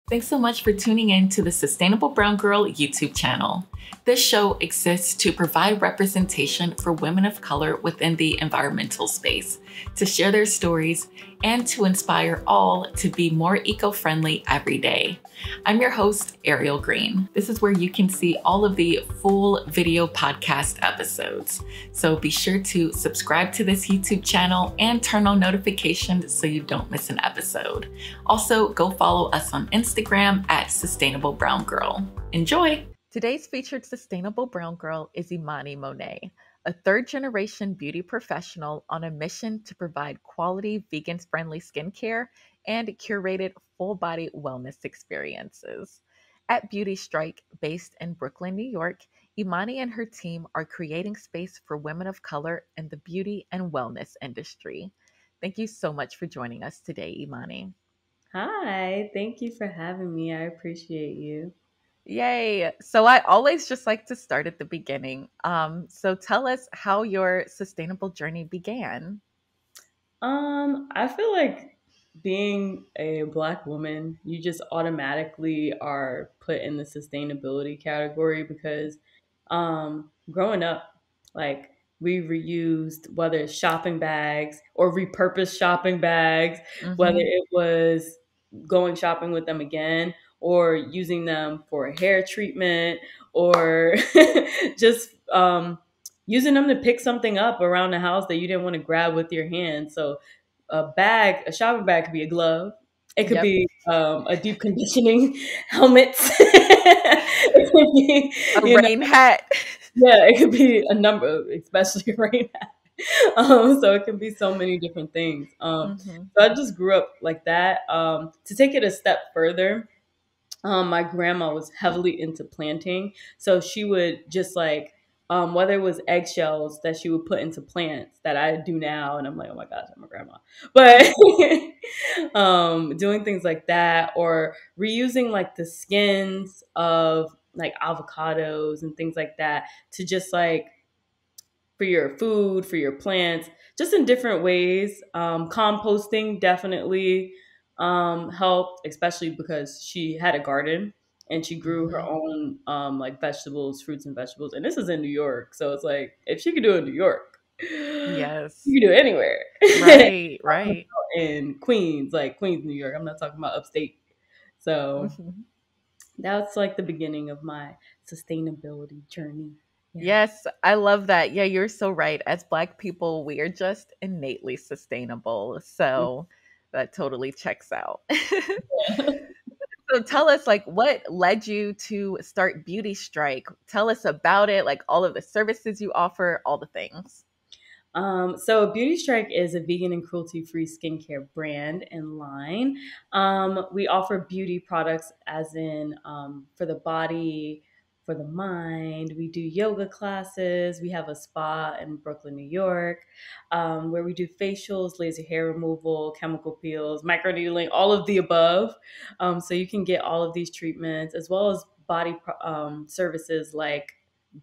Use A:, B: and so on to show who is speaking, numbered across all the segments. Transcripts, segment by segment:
A: Thanks so much for tuning in to the Sustainable Brown Girl YouTube channel. This show exists to provide representation for women of color within the environmental space, to share their stories, and to inspire all to be more eco-friendly every day. I'm your host, Ariel Green. This is where you can see all of the full video podcast episodes. So be sure to subscribe to this YouTube channel and turn on notifications so you don't miss an episode. Also, go follow us on Instagram at Sustainable Brown Girl. Enjoy! Today's featured Sustainable Brown Girl is Emani Mone, a third-generation beauty professional on a mission to provide quality, vegan-friendly skincare and curated full-body wellness experiences. At Beauty Strike, based in Brooklyn, New York, Emani and her team are creating space for women of color in the beauty and wellness industry. Thank you so much for joining us today, Emani.
B: Hi, thank you for having me. I appreciate you.
A: Yay. So I always just like to start at the beginning. So tell us how your sustainable journey began.
B: I feel like being a Black woman, you just automatically are put in the sustainability category because growing up, like we reused whether it's shopping bags or repurposed shopping bags, whether it was going shopping with them again or using them for hair treatment or just using them to pick something up around the house that you didn't want to grab with your hand. So a shopping bag could be a glove. It could be a deep conditioning helmet. It could be,
A: A rain hat.
B: yeah, it could be a number, especially rain hat. So it can be so many different things. So I just grew up like that. To take it a step further, my grandma was heavily into planting. So she would just like, whether it was eggshells that she would put into plants that I do now. And I'm like, oh my gosh, I'm a grandma. But doing things like that or reusing like the skins of like avocados and things like that to just like for your food, for your plants, just in different ways. Composting definitely helped, especially because she had a garden and she grew her own like vegetables, fruits and vegetables. And this is in New York. So it's like, if she could do it in New York,
A: Yes.
B: you can do it anywhere.
A: Right, right.
B: In Queens, like Queens, New York. I'm not talking about upstate. So that's like the beginning of my sustainability journey.
A: Yes, I love that. Yeah, you're so right. As Black people, we are just innately sustainable. So that totally checks out. So tell us, like, what led you to start Beauty Strike? Tell us about it, like all of the services you offer, all the things.
B: So Beauty Strike is a vegan and cruelty-free skincare brand and line. We offer beauty products as in for the body, for the mind. We do yoga classes. We have a spa in Brooklyn, New York, where we do facials, laser hair removal, chemical peels, microneedling, all of the above. So you can get all of these treatments as well as body services like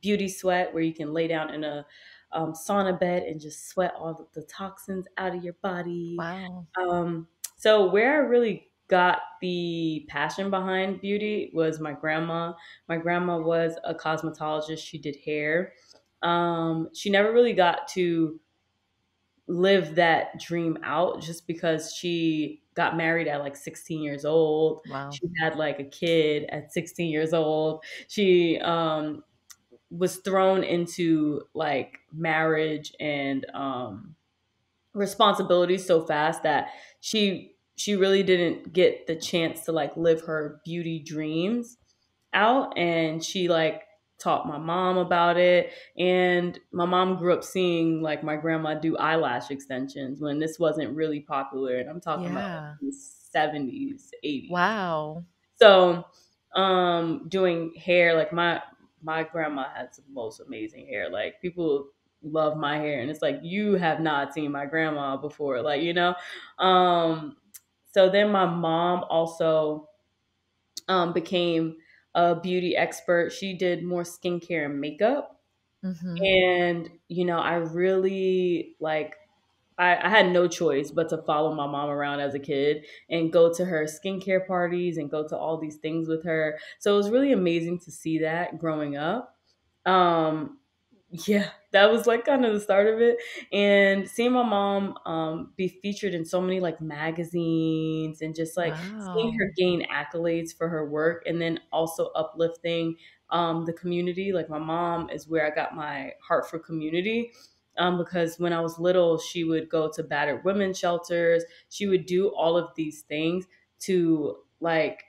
B: beauty sweat, where you can lay down in a sauna bed and just sweat all the toxins out of your body.
A: Wow.
B: So where I really got the passion behind beauty was my grandma. My grandma was a cosmetologist. She did hair. She never really got to live that dream out just because she got married at like 16 years old.
A: Wow.
B: She had like a kid at 16 years old. She was thrown into like marriage and responsibility so fast that she really didn't get the chance to like live her beauty dreams out. And she like taught my mom about it, and my mom grew up seeing like my grandma do eyelash extensions when this wasn't really popular, and I'm talking about like, the 70s, 80s.
A: Wow.
B: So doing hair, like my grandma has the most amazing hair. Like people love my hair, and it's like, you have not seen my grandma before, like, you know. So then my mom also became a beauty expert. She did more skincare and makeup. And you know, I really like I had no choice but to follow my mom around as a kid and go to her skincare parties and go to all these things with her. So it was really amazing to see that growing up. Um, yeah, that was like kind of the start of it. And seeing my mom be featured in so many like magazines and just like seeing
A: Wow.
B: her gain accolades for her work and then also uplifting the community. Like my mom is where I got my heart for community. Because when I was little, she would go to battered women's shelters. She would do all of these things to like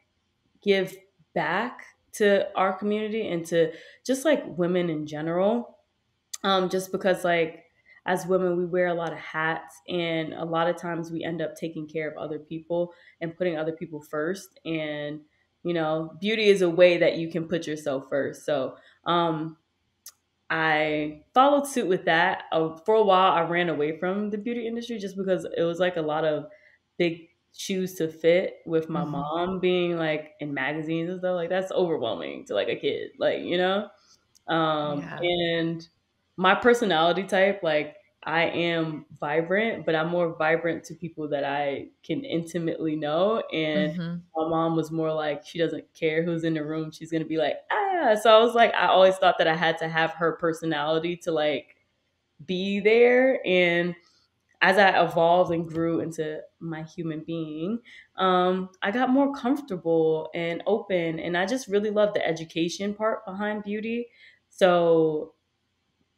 B: give back to our community and to just like women in general. Just because like as women we wear a lot of hats and a lot of times we end up taking care of other people and putting other people first, and beauty is a way that you can put yourself first. So I followed suit with that. For a while I ran away from the beauty industry just because it was like a lot of big shoes to fit with my
A: Hmm.
B: mom being like in magazines and stuff. Like that's overwhelming to like a kid,
A: Yeah.
B: and my personality type, like I am vibrant, but I'm more vibrant to people that I can intimately know. And
A: Hmm.
B: my mom was more like, she doesn't care who's in the room. She's going to be like, ah. So I was like, I always thought that I had to have her personality to like be there. And as I evolved and grew into my human being, I got more comfortable and open. And I just really love the education part behind beauty. So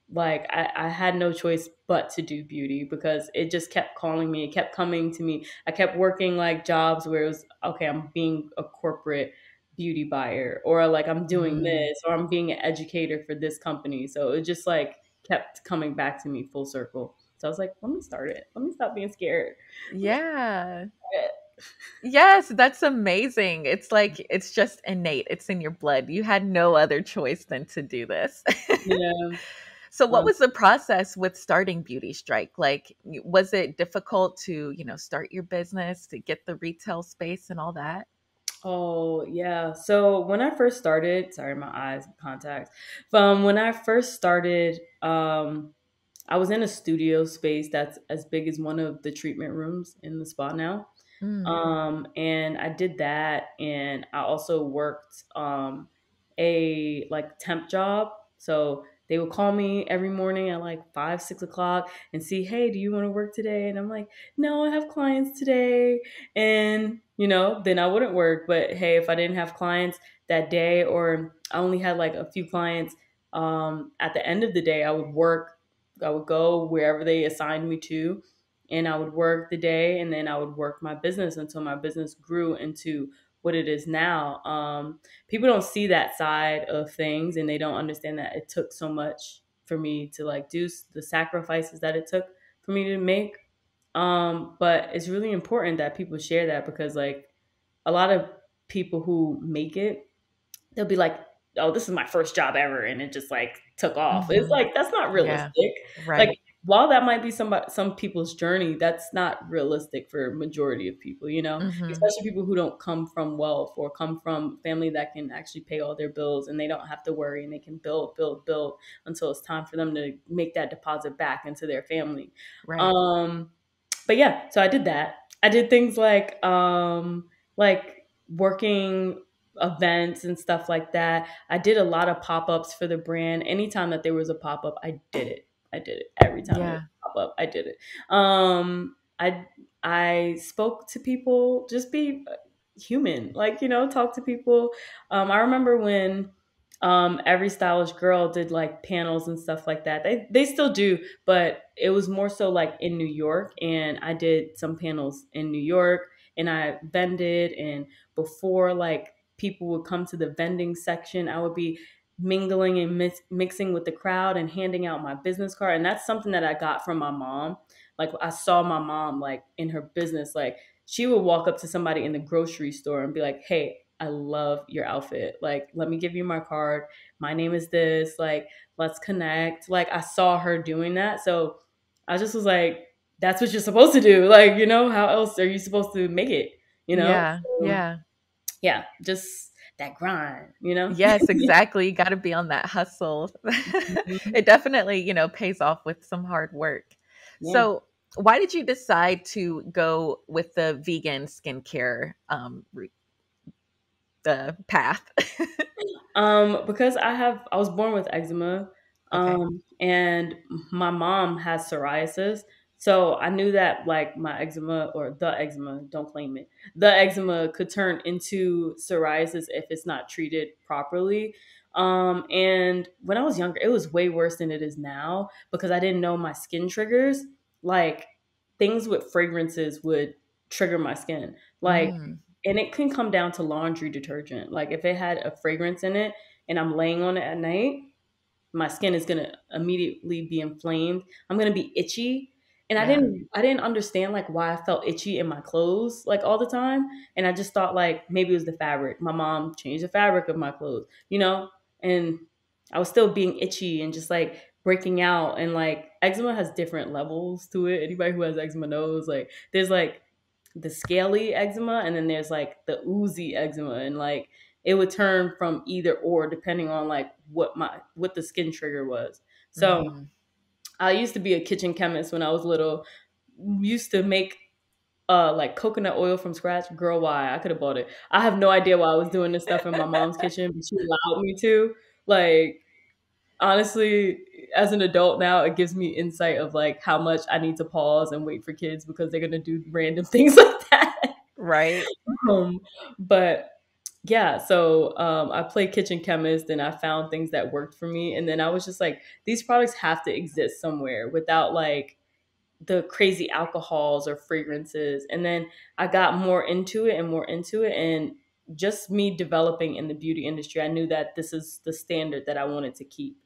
B: like I had no choice but to do beauty because it just kept calling me. It kept coming to me. I kept working like jobs where it was okay, I'm being a corporate beauty buyer, or like I'm doing
A: Mm.
B: this, or I'm being an educator for this company. So it just like kept coming back to me full circle. So I was like, let me start it. Let me stop being scared. Let me
A: Yeah.
B: start it.
A: Yes, that's amazing. It's like it's just innate. It's in your blood. You had no other choice than to do this.
B: Yeah.
A: So what
B: Um,
A: was the process with starting Beauty Strike? Like was it difficult to, start your business, to get the retail space and all that?
B: Oh, yeah. So when I first started, sorry, my eyes contacts. When I first started, I was in a studio space that's as big as one of the treatment rooms in the spa now.
A: Mm.
B: And I did that, and I also worked a like temp job. So they would call me every morning at like 5, 6 o'clock and see, hey, do you want to work today? And I'm like, no, I have clients today. And then I wouldn't work. But hey, if I didn't have clients that day, or I only had like a few clients, at the end of the day, I would work. I would go wherever they assigned me to, and I would work the day, and then I would work my business until my business grew into what it is now. People don't see that side of things, and they don't understand that it took so much for me to like do the sacrifices that it took for me to make. But it's really important that people share that because like a lot of people who make it, they'll be like, "Oh, this is my first job ever," and it just like took off. It's
A: Mhm.
B: like that's not
A: Yeah.
B: realistic. Like
A: Right.
B: while that might be some people's journey, that's not realistic for majority of people.
A: Mhm.
B: Especially people who don't come from wealth or come from family that can actually pay all their bills and they don't have to worry and they can build, build, build until it's time for them to make that deposit back into their family.
A: Right.
B: Um, but yeah, so I did that. I did things like working events and stuff like that. I did a lot of pop-ups for the brand. Anytime that there was a pop-up, I did it. I did it. Every time there was
A: Yeah.
B: a pop-up, I did it. I spoke to people, just be human, like, talk to people. I remember when every stylish girl did like panels and stuff like that. They still do, but it was more so like in New York, and I did some panels in New York, and I vended, and before like people would come to the vending section, I would be mingling and mixing with the crowd and handing out my business card. And that's something that I got from my mom. Like I saw my mom like in her business, like she would walk up to somebody in the grocery store and be like, hey, I love your outfit. Like, let me give you my card. My name is this. Like, let's connect. Like, I saw her doing that. So I just was like, that's what you're supposed to do. Like, how else are you supposed to make it? You know?
A: Yeah.
B: So,
A: Yeah.
B: yeah, just that grind.
A: Yes, exactly. You got to be on that hustle.
B: Mhm.
A: It definitely, pays off with some hard work.
B: Yeah.
A: So, why did you decide to go with the vegan skincare the path?
B: Because I was born with eczema,
A: Okay.
B: and my mom has psoriasis. So I knew that like my eczema or the eczema, don't claim it, the eczema could turn into psoriasis if it's not treated properly. And when I was younger, it was way worse than it is now because I didn't know my skin triggers. Like things with fragrances would trigger my skin. Like
A: Mm,
B: and it can come down to laundry detergent. Like if it had a fragrance in it and I'm laying on it at night, my skin is going to immediately be inflamed. I'm going to be itchy. And
A: yeah.
B: I didn't understand like why I felt itchy in my clothes like all the time. And I just thought like maybe it was the fabric. My mom changed the fabric of my clothes, you know? And I was still being itchy and just like breaking out, and like eczema has different levels to it. Anybody who has eczema knows like there's like the scaly eczema and then there's like the oozy eczema, and like it would turn from either or depending on like what the skin trigger was. So
A: Hmm.
B: I used to be a kitchen chemist when I was little. Used to make like coconut oil from scratch. Girl, why? I could have bought it. I have no idea why I was doing this stuff in my mom's kitchen, but she allowed me to. Like honestly, as an adult now, it gives me insight of like how much I need to pause and wait for kids because they're gonna do random things like that.
A: Right.
B: um, but yeah, so I played kitchen chemist and I found things that worked for me, and then I was just like, these products have to exist somewhere without like the crazy alcohols or fragrances. And then I got more into it and more into it. And just me developing in the beauty industry, I knew that this is the standard that I wanted to keep.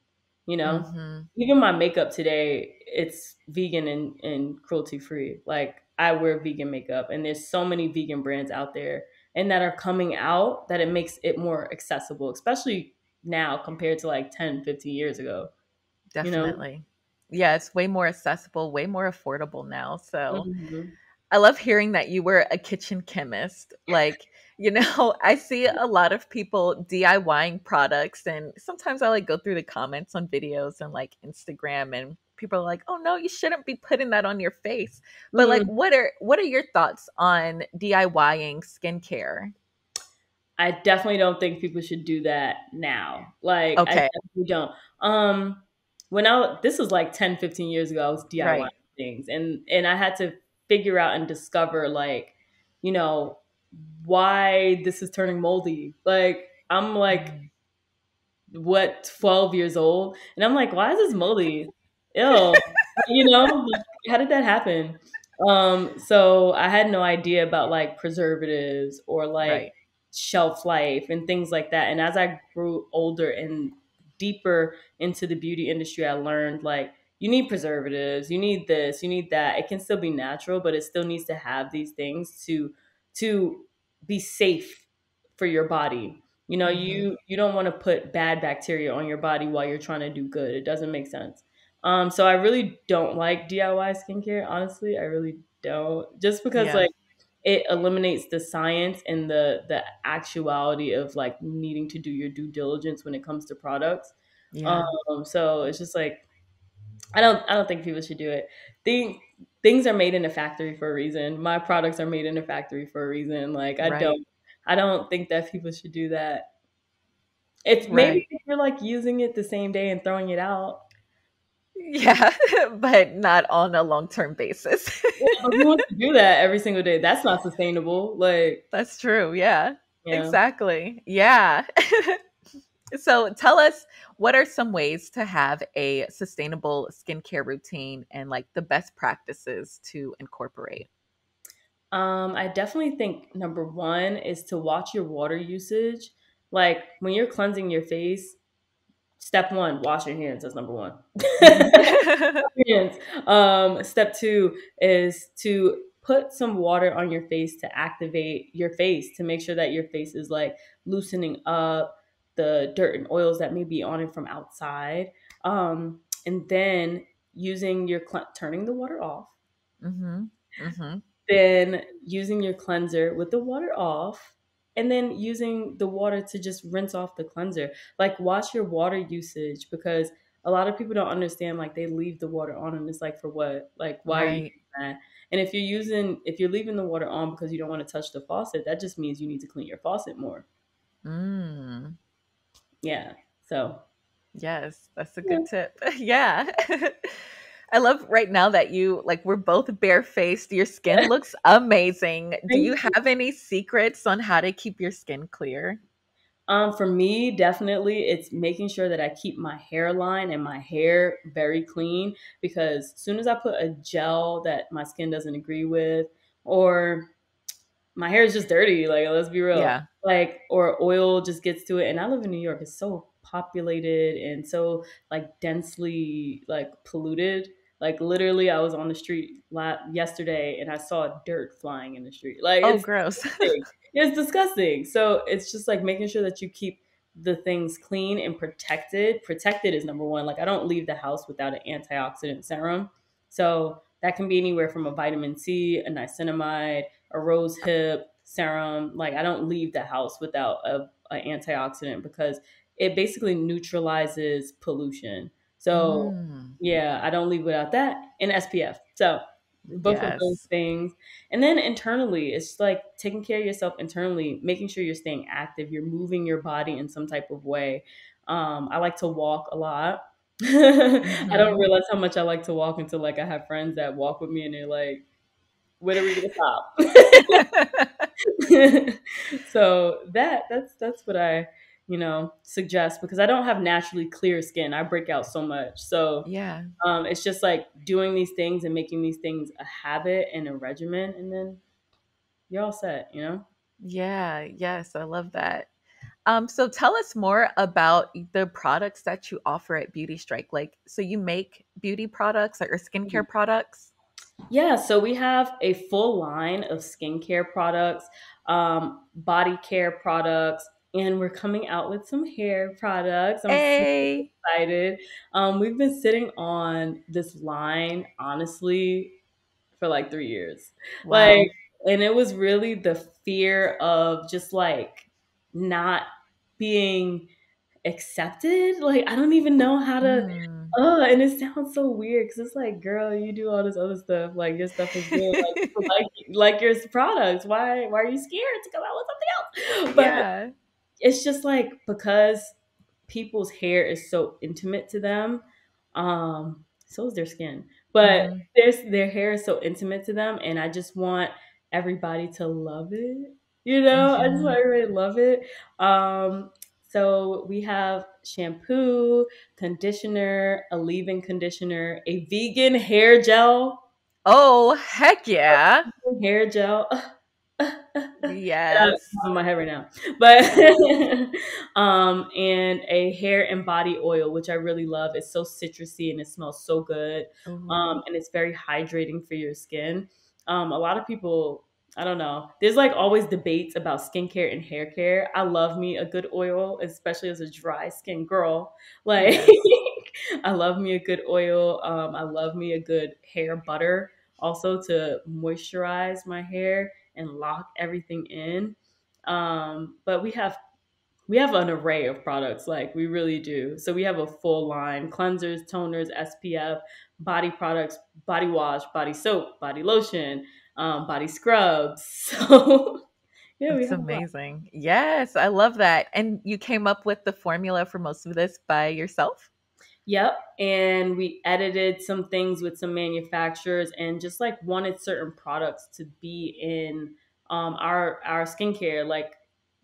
B: You know,
A: Hmm.
B: even my makeup today, it's vegan and cruelty free. Like I wear vegan makeup, and there's so many vegan brands out there and that are coming out that it makes it more accessible, especially now compared to like 10, 15 years ago, you know?
A: Definitely. Yeah, it's way more accessible, way more affordable now. So
B: Mhm.
A: I love hearing that you were a kitchen chemist. Like, I see a lot of people DIYing products, and sometimes I like go through the comments on videos and like Instagram, and people are like, "Oh no, you shouldn't be putting that on your face." But like,
B: Mhm.
A: what are your thoughts on DIYing skincare?
B: I definitely don't think people should do that now. Like, I
A: Okay,
B: definitely don't. This was like 10, 15 years ago, I was DIYing
A: right.
B: things, and I had to figure out and discover like, you know, why this is turning moldy. Like, I'm like,
A: Mhm.
B: what, 12 years old, and I'm like, why is this moldy? Ew. Like, how did that happen? So I had no idea about like preservatives or like
A: Right.
B: shelf life and things like that. And as I grew older and deeper into the beauty industry, I learned like you need preservatives, you need this, you need that. It can still be natural, but it still needs to have these things to be safe for your body.
A: Hmm.
B: You don't want to put bad bacteria on your body while you're trying to do good. It doesn't make sense. So I really don't like DIY skincare. Honestly, I really don't. Just because
A: Yeah.
B: like it eliminates the science and the actuality of like needing to do your due diligence when it comes to products.
A: Yeah.
B: So it's just like I don't think people should do it. Think things are made in a factory for a reason. My products are made in a factory for a reason. Like
A: Right.
B: I don't think that people should do that. If maybe
A: Right.
B: if you're like using it the same day and throwing it out.
A: Yeah, but not on a long-term basis.
B: Yeah, but who wants to do that every single day? That's not sustainable. Like,
A: That's true. Yeah,
B: yeah.
A: exactly. Yeah. So tell us, what are some ways to have a sustainable skincare routine and like the best practices to incorporate?
B: I definitely think number one is to watch your water usage. Like when you're cleansing your face, step one, wash your hands. That's number one.
A: Hmm.
B: Hands. Step two is to put some water on your face to activate your face to make sure that your face is like loosening up the dirt and oils that may be on it from outside. And then turning the water off,
A: Hmm. Hmm.
B: then using your cleanser with the water off, and then using the water to just rinse off the cleanser. Like watch your water usage because a lot of people don't understand, like they leave the water on and it's like for what? Like why are you
A: Right.
B: doing that? And if you're leaving the water on because you don't want to touch the faucet, that just means you need to clean your faucet more.
A: Mm.
B: Yeah. So
A: Yes, that's a
B: yeah.
A: good tip. Yeah. I love right now that you like we're both barefaced. Your skin looks amazing. Do
B: Thank
A: you
B: you.
A: have any secrets on how to keep your skin clear?
B: For me, definitely, it's making sure that I keep my hairline and my hair very clean because as soon as I put a gel that my skin doesn't agree with, or my hair is just dirty. Like, let's be real.
A: Yeah.
B: Like, or oil just gets to it. And I live in New York. It's so populated and so like densely like polluted. Like literally, I was on the street yesterday and I saw dirt flying in the street. Like
A: Oh,
B: it's
A: gross.
B: disgusting. It's disgusting. So it's just like making sure that you keep the things clean and protected. Protected is number one. Like I don't leave the house without an antioxidant serum. So that can be anywhere from a vitamin C, a niacinamide, a rose hip serum. Like I don't leave the house without a antioxidant because it basically neutralizes pollution. So
A: Mm,
B: yeah, I don't leave without that and SPF. So both of those
A: yes.
B: things. And then internally, it's like taking care of yourself internally, making sure you're staying active, you're moving your body in some type of way. I like to walk a lot. I don't
A: Hmm.
B: realize how much I like to walk until like I have friends that walk with me and they're like, when are we gonna stop? So that's what I suggest because I don't have naturally clear skin. I break out so much. So
A: Yeah.
B: it's just like doing these things and making these things a habit and a regimen, and then you're all set.
A: Yeah. Yes. I love that. So tell us more about the products that you offer at Beauty Strike. Like, so you make beauty products or skincare products?
B: Yeah, so we have a full line of skincare products, body care products, and we're coming out with some hair products. I'm super
A: Hey.
B: excited. We've been sitting on this line, honestly, for like 3 years. Like,
A: Wow.
B: and it was really the fear of just like not being accepted. Like I don't even know how to.
A: Mm.
B: Oh, and it sounds so weird because it's like, girl, you do all this other stuff. Like your stuff is good. Like people like your products. Why are you scared to come out with something else? But
A: Yeah.
B: it's just like because people's hair is so intimate to them, so is their skin. But
A: Hmm.
B: their hair is so intimate to them, and I just want everybody to love it. I just
A: Hmm.
B: want everybody to love it. Um, so we have shampoo, conditioner, a leave-in conditioner, a vegan hair gel,
A: Oh, heck yeah.
B: hair gel.
A: Yes.
B: On my head right now, but and a hair and body oil, which I really love. It's so citrusy and it smells so good,
A: Ooh.
B: and it's very hydrating for your skin. A lot of people, I don't know. There's like always debates about skincare and hair care. I love me a good oil, especially as a dry skin girl. Like
A: Yes.
B: I love me a good oil. I love me a good hair butter also to moisturize my hair and lock everything in. But we have an array of products, like we really do. So we have a full line: cleansers, toners, SPF, body products, body wash, body soap, body lotion, body scrubs. So yeah, we
A: That's
B: have a lot.
A: amazing. Yes, I love that. And you came up with the formula for most of this by yourself?
B: Yep. And we edited some things with some manufacturers and just like wanted certain products to be in our skincare. Like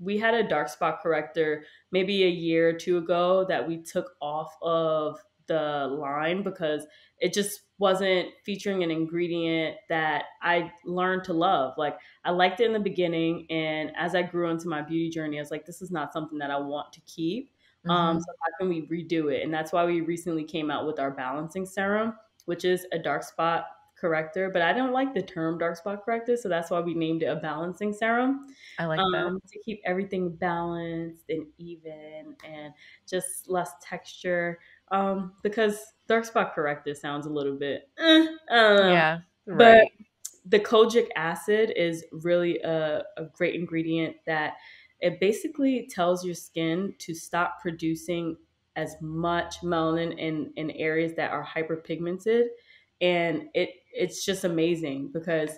B: we had a dark spot corrector maybe a year or two ago that we took off of the line because it just wasn't featuring an ingredient that I learned to love. Like I liked it in the beginning, and as I grew into my beauty journey, I was like, this is not something that I want to keep.
A: Hmm.
B: So how can we redo it? And that's why we recently came out with our balancing serum, which is a dark spot corrector. But I don't like the term dark spot corrector, so that's why we named it a balancing serum,
A: I like that.
B: to keep everything balanced and even and just less texture. Because dark spot corrector sounds a little bit, I don't know.
A: Yeah,
B: But
A: right.
B: the kojic acid is really a great ingredient that it basically tells your skin to stop producing as much melanin in areas that are hyperpigmented, and it's just amazing because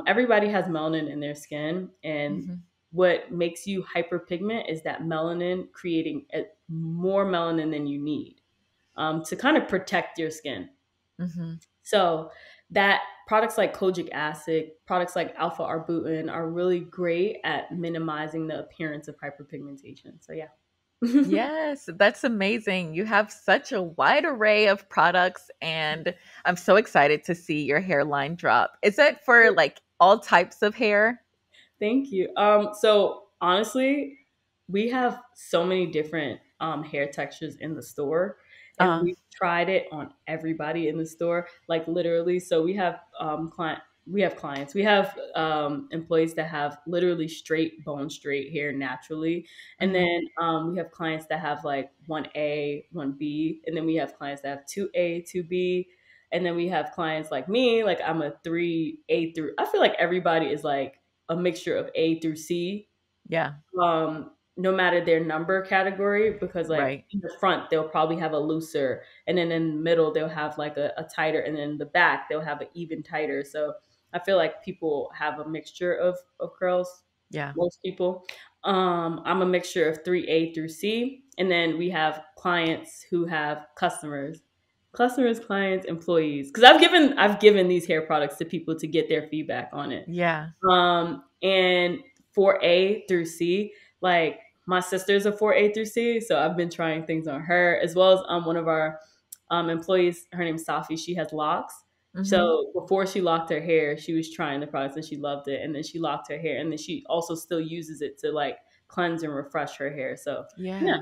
B: everybody has melanin in their skin, and
A: Hmm.
B: what makes you hyperpigment is that melanin creating more melanin than you need to kind of protect your skin.
A: Hmm.
B: So that products like kojic acid, products like alpha arbutin are really great at minimizing the appearance of hyperpigmentation. So yeah.
A: Yes, that's amazing. You have such a wide array of products, and I'm so excited to see your hairline drop. Is it for like all types of hair?
B: Thank you. So honestly, we have so many different hair textures in the store, and
A: Uh,
B: we've tried it on everybody in the store, like literally. So we have clients, we have employees that have literally straight bone straight hair naturally, and
A: mhm.
B: then we have clients that have like 1A, 1B, and then we have clients that have 2A, 2B. And then we have clients like me, like I'm a 3A through. I feel like everybody is like a mixture of A through C,
A: Yeah,
B: no matter their number category, because like
A: right.
B: in the front they'll probably have a looser, and then in the middle they'll have like a tighter, and then in the back they'll have an even tighter. So I feel like people have a mixture of curls,
A: Yeah.
B: most people. I'm a mixture of 3A through C, and then we have clients who have customers, clients, employees, because I've given these hair products to people to get their feedback on it.
A: Yeah.
B: And for A through C, like my sister's a 4A through C, so I've been trying things on her, as well as one of our employees. Her name's Safi. She has locks.
A: Mhm.
B: So before she locked her hair, she was trying the products and she loved it. And then she locked her hair, and then she also still uses it to like cleanse and refresh her hair. So yeah.
A: Yeah.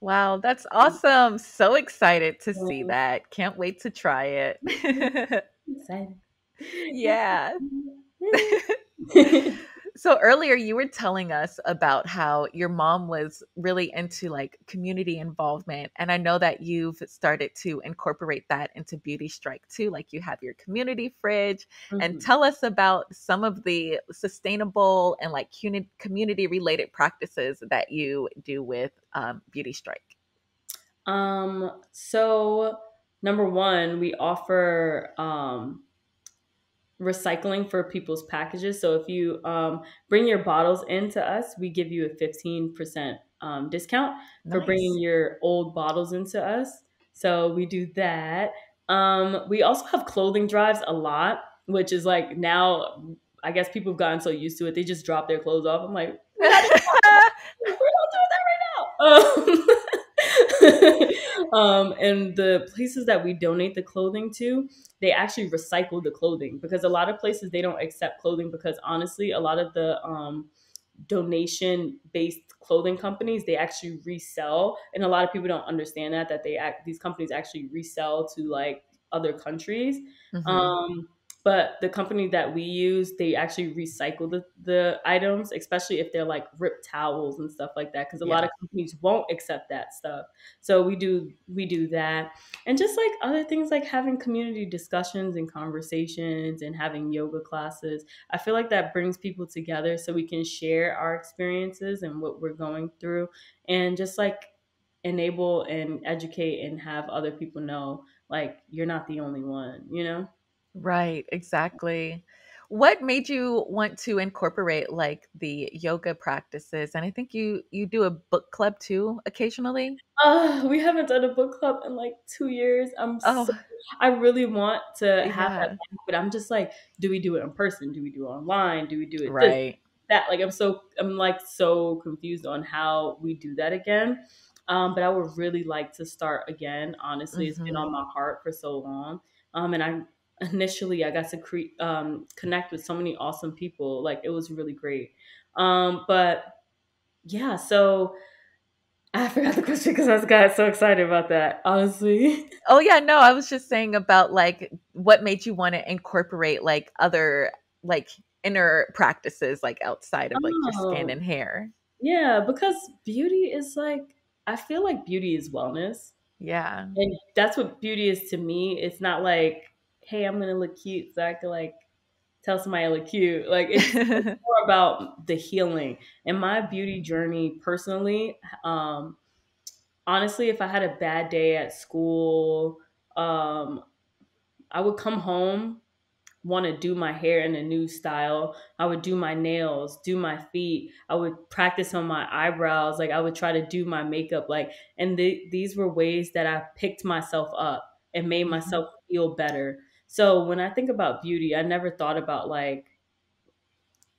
A: Wow, that's awesome. So excited to see
B: Um,
A: that. Can't wait to try it.
B: excited.
A: Yeah. So earlier you were telling us about how your mom was really into like community involvement, and I know that you've started to incorporate that into Beauty Strike too, like you have your community fridge. And
B: Mhm.
A: tell us about some of the sustainable and like community related practices that you do with Beauty Strike.
B: So number one, we offer recycling for people's packages. So if you bring your bottles into us, we give you a 15% discount for bringing
A: Nice.
B: your old bottles into us. So we do that. We also have clothing drives a lot, which is like now, I guess people have gotten so used to it, they just drop their clothes off. I'm like, we're not doing that right now. And the places that we donate the clothing to, they actually recycle the clothing, because a lot of places they don't accept clothing, because honestly a lot of the donation based clothing companies, they actually resell, and a lot of people don't understand that these companies actually resell to like other countries.
A: Hmm.
B: um but the company that we use, they actually recycle the items, especially if they're like ripped towels and stuff like that, because a lot
A: Yeah.
B: of companies won't accept that stuff. So we do that. And just like other things, like having community discussions and conversations and having yoga classes, I feel like that brings people together so we can share our experiences and what we're going through, and just like enable and educate and have other people know like you're not the only one.
A: Right, exactly. What made you want to incorporate like the yoga practices? And I think you do a book club too occasionally.
B: We haven't done a book club in like 2 years.
A: Oh,
B: I really want to have that
A: yeah.
B: back, but I'm just like, do we do it in person? Do we do it online? Do we do it this,
A: Right.
B: that? Like, I'm like so confused on how we do that again. But I would really like to start again. Honestly, it's been
A: Hmm.
B: on my heart for so long. And I got to connect with so many awesome people. Like, it was really great. But yeah, so I forgot the question because I got so excited about that, honestly.
A: Oh yeah, no, I was just saying about like what made you want to incorporate like other like inner practices like outside of like your skin
B: Oh,
A: and hair.
B: yeah, because beauty is like, I feel like beauty is wellness.
A: Yeah.
B: And that's what beauty is to me. It's not like, hey, I'm going to look cute so I can like tell somebody I look cute. Like, it's more about the healing. And my beauty journey personally, um, honestly, if I had a bad day at school, um, I would come home, want to do my hair in a new style. I would do my nails, do my feet. I would practice on my eyebrows. Like I would try to do my makeup. Like, and these were ways that I picked myself up and made
A: Mhm.
B: myself feel better. So when I think about beauty, I never thought about like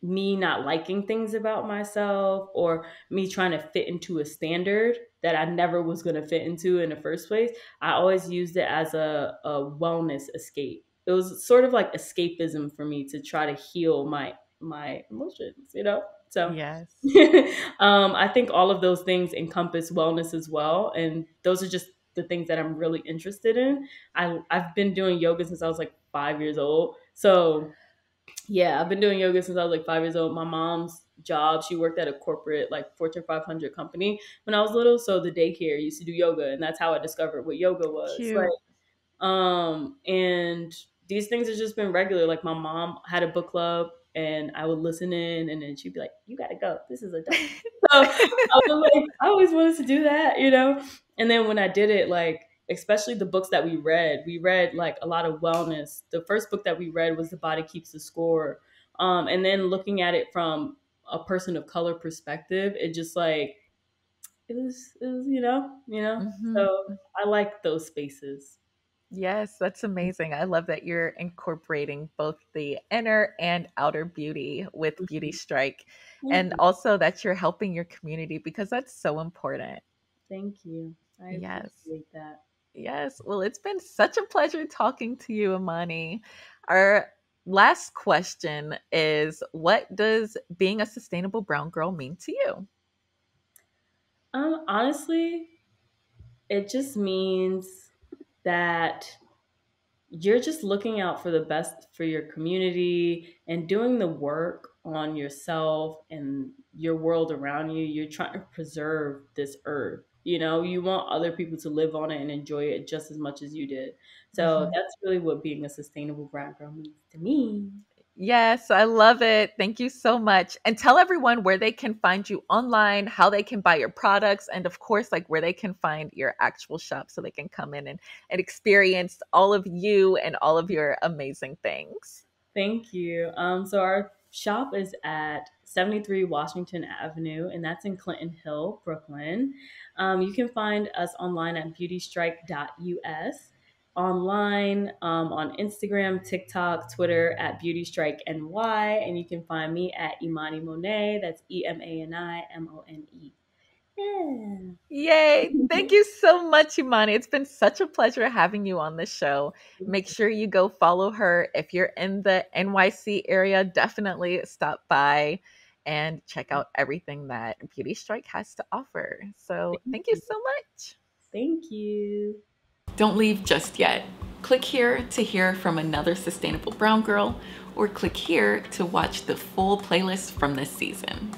B: me not liking things about myself or me trying to fit into a standard that I never was going to fit into in the first place. I always used it as a wellness escape. It was sort of like escapism for me to try to heal my emotions, you know? So
A: Yes.
B: I think all of those things encompass wellness as well. And those are just the things that I'm really interested in. I've been doing yoga since I was like 5 years old. So yeah, I've been doing yoga since I was like 5 years old. My mom's job, she worked at a corporate, like Fortune 500 company when I was little. So the daycare used to do yoga, and that's how I discovered what yoga was.
A: Cute.
B: And these things have just been regular. Like my mom had a book club, and I would listen in, and then she'd be like, "You gotta go. This is adult." So I was like, I always wanted to do that, you know. And then when I did it, like especially the books that we read like a lot of wellness. The first book that we read was The Body Keeps the Score, and then looking at it from a person of color perspective, it just like it was you know.
A: Hmm.
B: So I like those spaces.
A: Yes, that's amazing. I love that you're incorporating both the inner and outer beauty with Beauty
B: Mhm.
A: Strike,
B: Thank
A: and
B: you.
A: also that you're helping your community because that's so important.
B: Thank you. I
A: Yes.
B: appreciate that.
A: Yes. Well, it's been such a pleasure talking to you, Amani. Our last question is, what does being a sustainable brown girl mean to you?
B: Honestly, it just means that you're just looking out for the best for your community and doing the work on yourself and your world around you. You're trying to preserve this earth. You know, you want other people to live on it and enjoy it just as much as you did. So
A: Mhm.
B: that's really what being a sustainable brown girl means to me.
A: Yes, I love it. Thank you so much. And tell everyone where they can find you online, how they can buy your products, and of course, like where they can find your actual shop so they can come in and experience all of you and all of your amazing things.
B: Thank you. So our shop is at 73 Washington Avenue, and that's in Clinton Hill, Brooklyn. You can find us online at beautystrike.us, online on Instagram, TikTok, Twitter at BeautyStrikeNY, and you can find me at Emani Mone. That's EMANIMONE. Yeah.
A: Yay. Thank you so much, Imani. It's been such a pleasure having you on the show. Make sure you go follow her. If you're in the NYC area, definitely stop by and check out everything that Beauty Strike has to offer. So,
B: Thank
A: thank you
B: you.
A: so much.
B: Thank you.
A: Don't leave just yet. Click here to hear from another sustainable brown girl, or click here to watch the full playlist from this season.